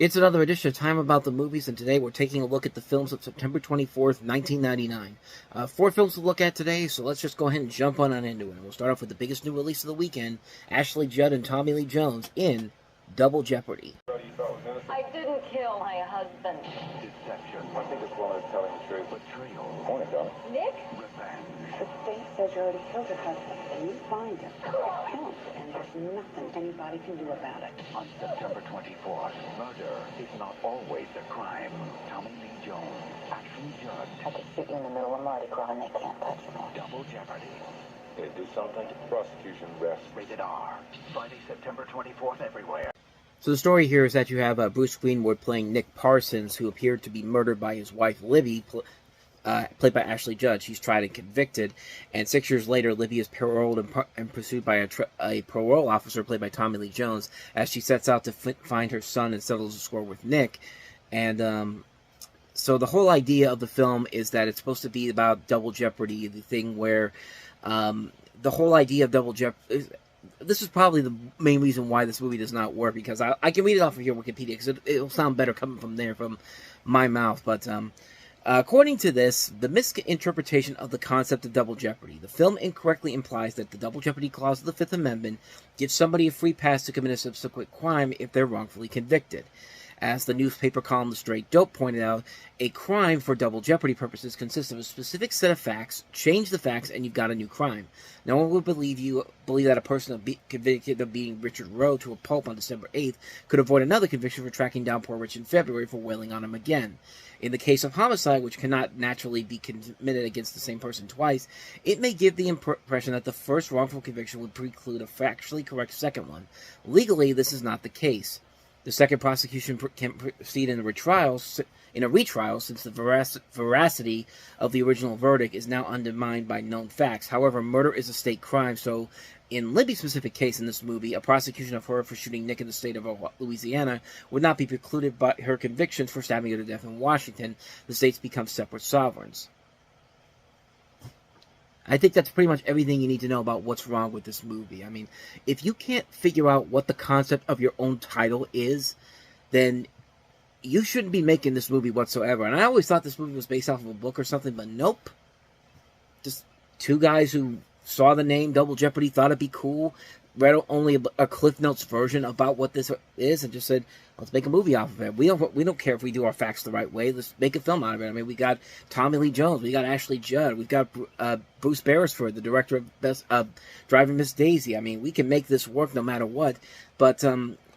It's another edition of Time About the Movies, and today we're taking a look at the films of September 24th, 1999. 4 films to look at today, so let's just go ahead and jump on into it. We'll start off with the biggest new release of the weekend, Ashley Judd and Tommy Lee Jones in Double Jeopardy. I didn't kill my husband. Deception. I think this woman is telling the truth. Betrayal. Morning, Donna. Nick? Revenge. The state says you already killed your husband, and you find him. Kill him, and there's nothing anybody can do about it. On September 24th, murder is not always a crime. Tommy Lee Jones, Ashley Judd. I could sit you in the middle of Mardi Gras and they can't touch me. Double Jeopardy. They do something. Prosecution rests. Rated R. Friday, September 24th, everywhere. So the story here is that you have Bruce Greenwood playing Nick Parsons, who appeared to be murdered by his wife, Libby, played by Ashley Judd. She's tried and convicted, and 6 years later, Libby is paroled and pursued by a parole officer played by Tommy Lee Jones as she sets out to find her son and settles the score with Nick. And so the whole idea of the film is that it's supposed to be about Double Jeopardy, the thing where the whole idea of Double Jeopardy... This is probably the main reason why this movie does not work, because I can read it off of your Wikipedia, because it'll sound better coming from there, from my mouth, but according to this, the misinterpretation of the concept of Double Jeopardy. The film incorrectly implies that the Double Jeopardy clause of the Fifth Amendment gives somebody a free pass to commit a subsequent crime if they're wrongfully convicted. As the newspaper columnist Straight Dope pointed out, a crime for Double Jeopardy purposes consists of a specific set of facts. Change the facts and you've got a new crime. No one would believe that a person convicted of beating Richard Roe to a pulp on December 8th could avoid another conviction for tracking down poor Rich in February for wailing on him again. In the case of homicide, which cannot naturally be committed against the same person twice, it may give the impression that the first wrongful conviction would preclude a factually correct second one. Legally, this is not the case. The second prosecution can proceed in a retrial since the veracity of the original verdict is now undermined by known facts. However, murder is a state crime, so in Libby's specific case in this movie, a prosecution of her for shooting Nick in the state of Louisiana would not be precluded by her convictions for stabbing her to death in Washington. The states become separate sovereigns. I think that's pretty much everything you need to know about what's wrong with this movie. I mean, if you can't figure out what the concept of your own title is, then you shouldn't be making this movie whatsoever. And I always thought this movie was based off of a book or something, but nope. Just two guys who saw the name Double Jeopardy, thought it'd be cool, read only a Cliff Notes version about what this is, and just said, let's make a movie off of it. We don't care if we do our facts the right way. Let's make a film out of it. I mean, we got Tommy Lee Jones, we got Ashley Judd, we've got Bruce Beresford, the director of Driving Miss Daisy. I mean, we can make this work no matter what. But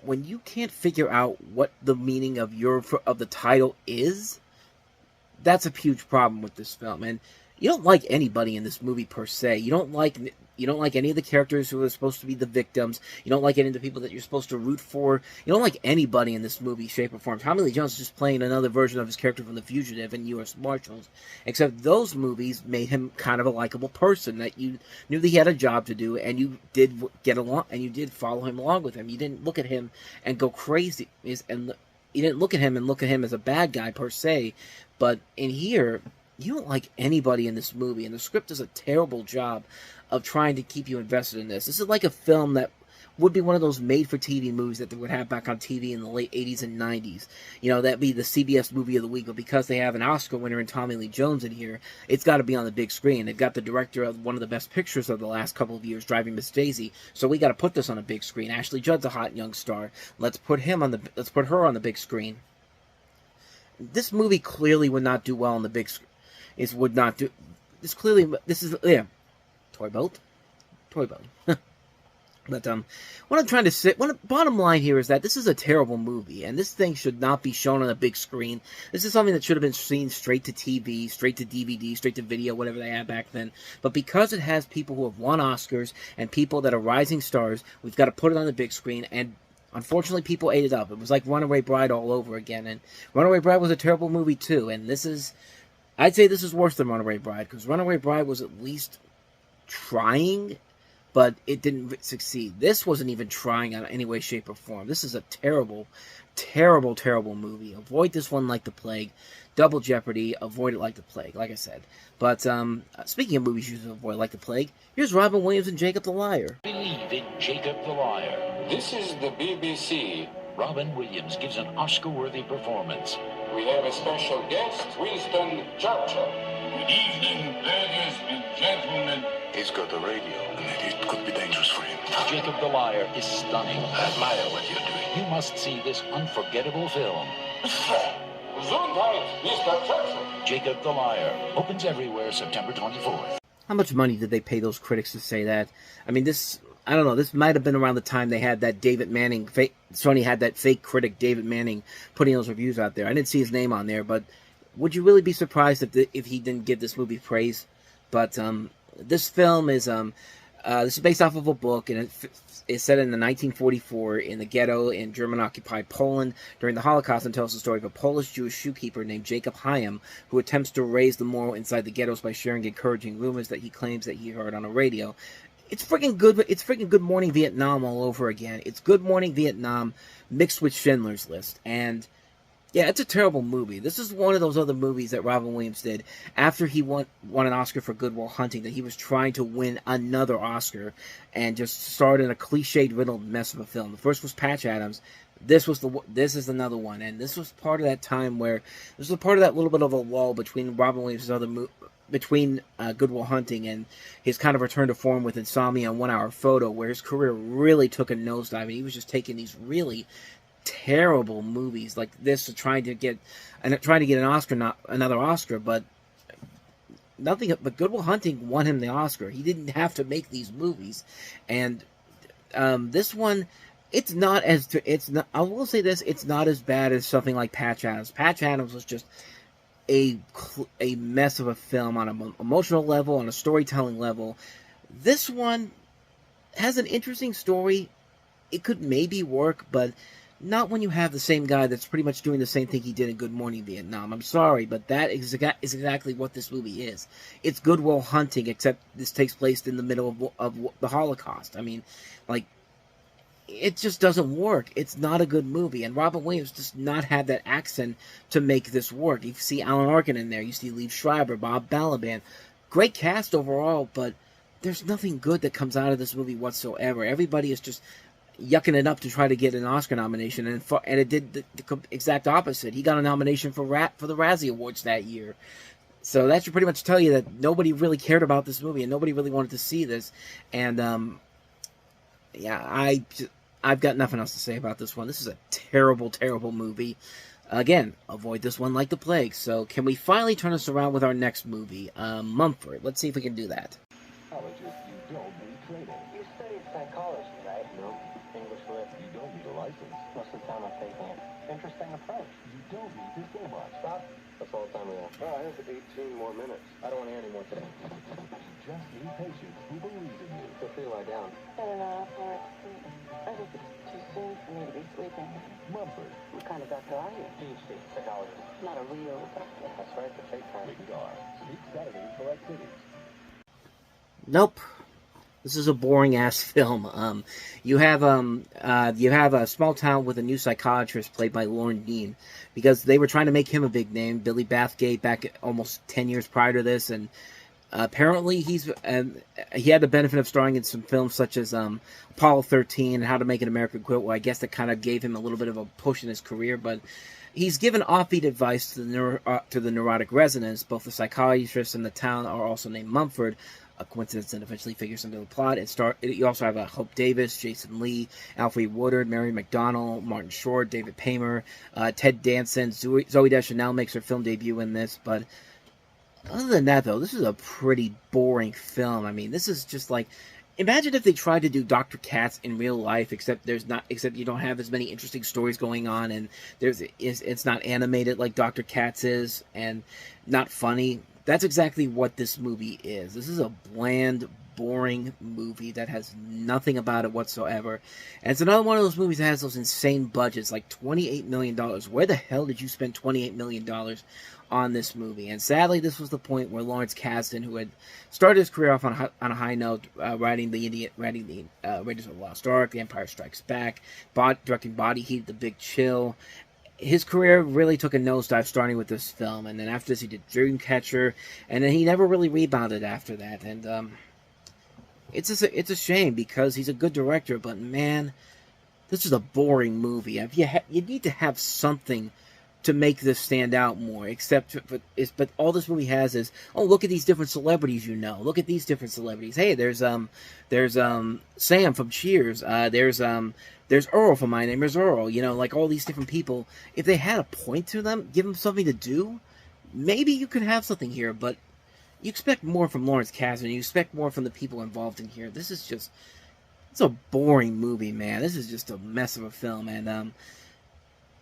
when you can't figure out what the meaning of the title is, that's a huge problem with this film. And you don't like anybody in this movie per se. You don't like any of the characters who are supposed to be the victims. You don't like any of the people that you're supposed to root for. You don't like anybody in this movie, shape, or form. Tommy Lee Jones is just playing another version of his character from The Fugitive and U.S. Marshals. Except those movies made him kind of a likable person that you knew that he had a job to do, and you did get along, and you did follow him along with him. You didn't look at him and go crazy, and you didn't look at him as a bad guy per se. But in here, you don't like anybody in this movie, and the script does a terrible job of trying to keep you invested in this. This is like a film that would be one of those made-for-TV movies that they would have back on TV in the late 80s and 90s. You know, that'd be the CBS movie of the week, but because they have an Oscar winner in Tommy Lee Jones in here, it's got to be on the big screen. They've got the director of one of the best pictures of the last couple of years, Driving Miss Daisy, so we got to put this on a big screen. Ashley Judd's a hot young star. Let's put her on the big screen. This movie clearly would not do well on the big screen. Toy boat. But what I'm trying to say, bottom line here is that this is a terrible movie, and this thing should not be shown on a big screen. This is something that should have been seen straight to TV, straight to DVD, straight to video, whatever they had back then. But because it has people who have won Oscars and people that are rising stars, we've got to put it on the big screen, and unfortunately, people ate it up. It was like Runaway Bride all over again, and Runaway Bride was a terrible movie too, and I'd say this is worse than Runaway Bride, because Runaway Bride was at least trying, but it didn't succeed. This wasn't even trying in any way, shape, or form. This is a terrible, terrible, terrible movie. Avoid this one like the plague. Double Jeopardy, avoid it like the plague, like I said. But speaking of movies you should avoid like the plague, here's Robin Williams and Jakob the Liar. Believe in Jakob the Liar. This is the BBC. Robin Williams gives an Oscar-worthy performance. We have a special guest, Winston Churchill. Good evening, ladies and gentlemen. He's got the radio, and it could be dangerous for him. Jacob The Liar is stunning. I admire what you're doing. You must see this unforgettable film. Gesundheit, Mr. Churchill. Jacob the Liar opens everywhere September 24th. How much money did they pay those critics to say that? I mean, I don't know, this might have been around the time they had that David Manning, Sony had that fake critic David Manning putting those reviews out there. I didn't see his name on there, but would you really be surprised if he didn't give this movie praise? But this film is this is based off of a book, and it's set in the 1944 in the ghetto in German-occupied Poland during the Holocaust, and tells the story of a Polish-Jewish shoekeeper named Jakob Hayam, who attempts to raise the moral inside the ghettos by sharing encouraging rumors that he claims that he heard on a radio. It's freaking good. It's freaking Good Morning Vietnam all over again. It's Good Morning Vietnam mixed with Schindler's List, and yeah, it's a terrible movie. This is one of those other movies that Robin Williams did after he won an Oscar for Good Will Hunting, that he was trying to win another Oscar and just started a cliched riddled mess of a film. The first was Patch Adams. This is another one, and this was part of that time where this was part of that little bit of a lull between Robin Williams' between Good Will Hunting and his kind of return to form with Insomnia and 1 Hour Photo, where his career really took a nosedive, and he was just taking these really terrible movies like this to trying to get an Oscar, another Oscar, but nothing. But Good Will Hunting won him the Oscar. He didn't have to make these movies, and this one, I will say this: it's not as bad as something like Patch Adams. Patch Adams was just a mess of a film on an emotional level, on a storytelling level. This one has an interesting story. It could maybe work, but not when you have the same guy that's pretty much doing the same thing he did in Good Morning Vietnam. I'm sorry, but that is exactly what this movie is. It's Good Will Hunting, except this takes place in the middle of the Holocaust. I mean, like, it just doesn't work. It's not a good movie, and Robin Williams does not have that accent to make this work. You see Alan Arkin in there, you see Liev Schreiber, Bob Balaban. Great cast overall, but there's nothing good that comes out of this movie whatsoever. Everybody is just yucking it up to try to get an Oscar nomination, and it did the exact opposite. He got a nomination for the Razzie Awards that year. So that should pretty much tell you that nobody really cared about this movie, and nobody really wanted to see this. And yeah, I've got nothing else to say about this one. This is a terrible, terrible movie. Again, avoid this one like the plague. So can we finally turn us around with our next movie, Mumford? Let's see if we can do that. You don't need training. You studied psychology, right? No. English lit. You don't need a license. Most of the time I'm taking it. Interesting approach. You don't need to say much. Stop. That's all the time we have. Oh, I have 18 more minutes. I don't want to hear any more today. You just need patience who believes in you. Feel free to lie down. Better not for it. I think it's too soon for me to be sleeping. Mumford. What kind of doctor are you? PhD, psychologist. Not a real doctor. That's right, the fake kind. Rated R. Speak Saturday in select cities. Nope. This is a boring ass film. You have a small town with a new psychiatrist played by Lorne Dean, because they were trying to make him a big name. Billy Bathgate back almost 10 years prior to this, and apparently he had the benefit of starring in some films such as Apollo 13 and How to Make an American Quit, where I guess that kind of gave him a little bit of a push in his career. But he's given offbeat advice to the neurotic residents. Both the psychiatrist and the town are also named Mumford. A coincidence that eventually figures into the plot. You also have Hope Davis, Jason Lee, Alfred Woodard, Mary McDonnell, Martin Short, David Paymer, Ted Danson. Zooey Deschanel makes her film debut in this. But other than that, though, this is a pretty boring film. I mean, this is just like, imagine if they tried to do Dr. Katz in real life, except you don't have as many interesting stories going on, and it's not animated like Dr. Katz is, and not funny. That's exactly what this movie is. This is a bland, boring movie that has nothing about it whatsoever. And it's another one of those movies that has those insane budgets, like $28 million. Where the hell did you spend $28 million on this movie? And sadly, this was the point where Lawrence Kasdan, who had started his career off on a high note, writing the Raiders of the Lost Ark, The Empire Strikes Back, directing Body Heat, The Big Chill. His career really took a nosedive starting with this film, and then after this he did Dreamcatcher, and then he never really rebounded after that. And it's a shame, because he's a good director, but man, this is a boring movie. If you need to have something to make this stand out more, but all this movie has is, oh, look at these different celebrities, look at these different celebrities. Hey, there's Sam from Cheers. There's Earl from My Name Is Earl. Like all these different people. If they had a point to them, give them something to do, maybe you could have something here. But you expect more from Lawrence Kasdan. You expect more from the people involved in here. It's a boring movie, man. This is just a mess of a film, and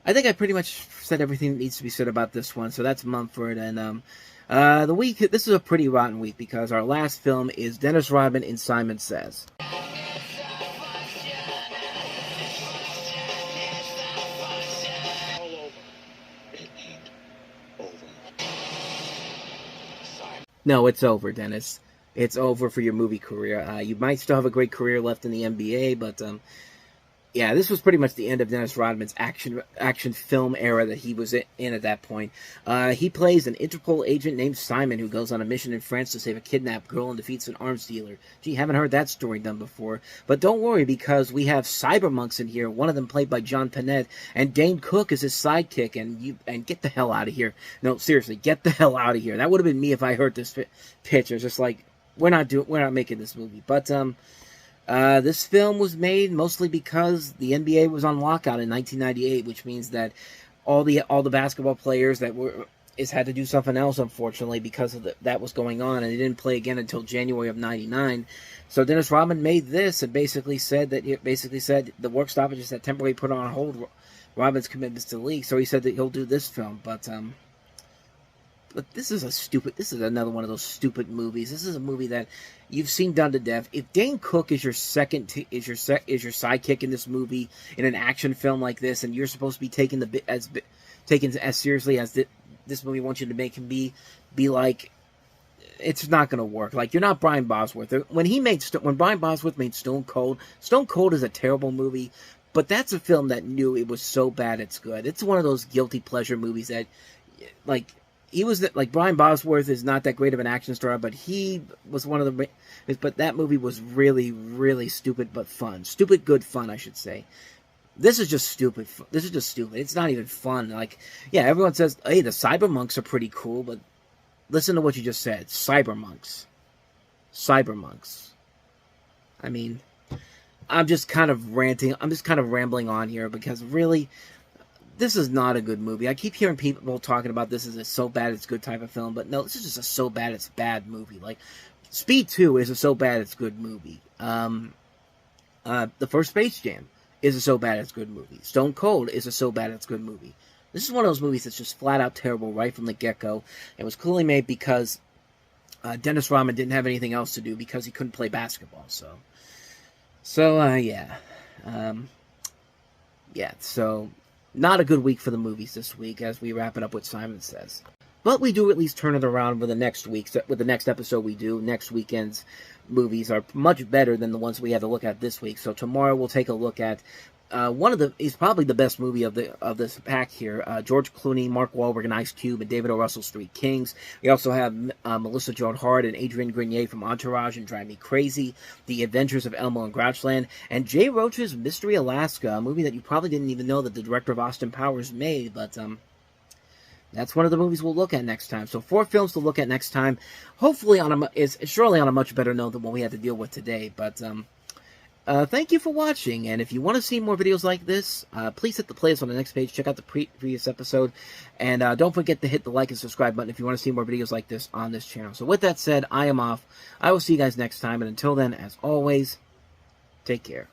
I think I pretty much said everything that needs to be said about this one. So that's Mumford, and this is a pretty rotten week because our last film is Dennis Rodman in Simon Says. No, it's over, Dennis. It's over for your movie career. You might still have a great career left in the NBA, but yeah, this was pretty much the end of Dennis Rodman's action film era that he was in at that point. He plays an Interpol agent named Simon who goes on a mission in France to save a kidnapped girl and defeats an arms dealer. Gee, haven't heard that story done before. But don't worry, because we have cybermonks in here, one of them played by John Panette, and Dane Cook is his sidekick, and get the hell out of here. No, seriously, get the hell out of here. That would have been me if I heard this pitch. It's just like, we're not making this movie. But this film was made mostly because the NBA was on lockout in 1998, which means that all the basketball players that had to do something else, unfortunately, because of that was going on, and they didn't play again until January of '99. So Dennis Rodman made this and basically said the work stoppages that temporarily put on hold Rodman's commitments to the league. So he said that he'll do this film, but this is another one of those stupid movies. This is a movie that you've seen done to death. If Dane Cook is your sidekick in this movie, in an action film like this, and you're supposed to be taken as seriously as this movie wants you to make him be like, it's not going to work. Like, you're not Brian Bosworth. When Brian Bosworth made Stone Cold is a terrible movie, but that's a film that knew it was so bad it's good. It's one of those guilty pleasure movies that, like, Brian Bosworth is not that great of an action star, but he was one of the. But that movie was really, really stupid, but fun. Stupid, good fun, I should say. This is just stupid. It's not even fun. Like, yeah, everyone says, hey, the cybermonks are pretty cool, but listen to what you just said. Cybermonks. I mean, I'm just kind of ranting. I'm just kind of rambling on here because really, this is not a good movie. I keep hearing people talking about this as a so bad it's good type of film, but no, this is just a so bad it's bad movie. Like, Speed 2 is a so bad it's good movie. The first Space Jam is a so bad it's good movie. Stone Cold is a so bad it's good movie. This is one of those movies that's just flat out terrible right from the get-go. It was clearly made because Dennis Rodman didn't have anything else to do because he couldn't play basketball. So not a good week for the movies this week as we wrap it up with Simon Says. But we do at least turn it around with the next episode we do. Next weekend's movies are much better than the ones we had to look at this week. So tomorrow we'll take a look at he's probably the best movie of this pack here. George Clooney, Mark Wahlberg, and Ice Cube, and David O. Russell's Three Kings. We also have Melissa Joan Hart and Adrienne Grenier from Entourage and Drive Me Crazy, The Adventures of Elmo and Grouchland, and Jay Roach's Mystery Alaska, a movie that you probably didn't even know that the director of Austin Powers made, but that's one of the movies we'll look at next time. So 4 films to look at next time. Hopefully surely on a much better note than what we had to deal with today, but thank you for watching, and if you want to see more videos like this, please hit the playlist on the next page, check out the previous episode, and don't forget to hit the like and subscribe button if you want to see more videos like this on this channel. So with that said, I am off. I will see you guys next time, and until then, as always, take care.